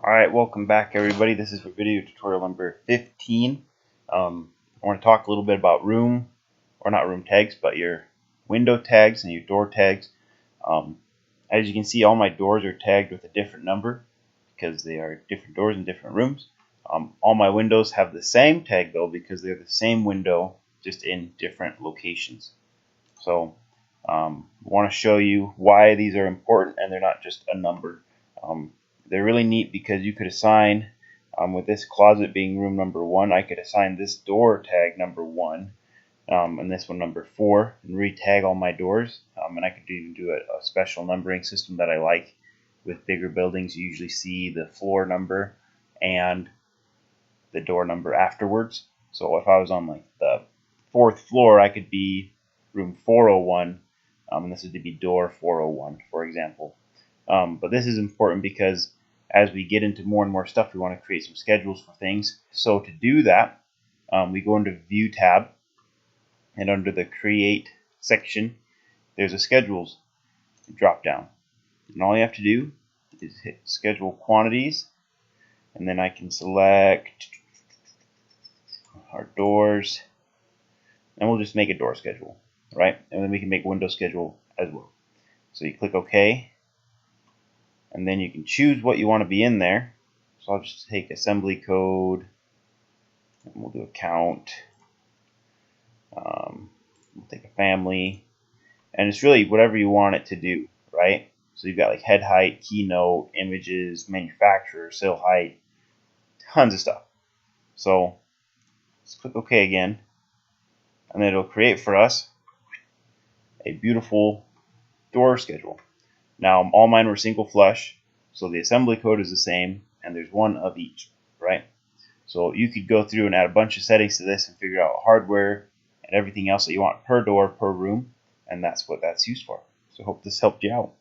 Alright, welcome back everybody. This is for video tutorial number 15. I want to talk a little bit about room, or not room tags, but your window tags and your door tags. As you can see, all my doors are tagged with a different number because they are different doors in different rooms. All my windows have the same tag though because they're the same window, just in different locations. So I want to show you why these are important and they're not just a number. They're really neat because you could assign, with this closet being room number 1, I could assign this door tag number 1 and this one number 4 and re-tag all my doors. And I could even do a special numbering system that I like. With bigger buildings, you usually see the floor number and the door number afterwards. So if I was on like the 4th floor, I could be room 401, and this would be door 401, for example. But this is important because as we get into more and more stuff, we want to create some schedules for things. So to do that, we go into View tab, and under the Create section, there's a Schedules drop down. And all you have to do is hit Schedule Quantities, and then I can select our doors, and we'll just make a door schedule, right? And then we can make a window schedule as well. So you click OK, and then you can choose what you want to be in there. So I'll just take assembly code, and we'll do a count. We'll take a family, and it's really whatever you want it to do, right? So you've got like head height, keynote, images, manufacturer, sale height, tons of stuff. So let's click OK again, and then it'll create for us a beautiful door schedule. Now all mine were single flush, so the assembly code is the same, and there's one of each, right? So you could go through and add a bunch of settings to this and figure out hardware and everything else that you want per door, per room, and that's what that's used for. So I hope this helped you out.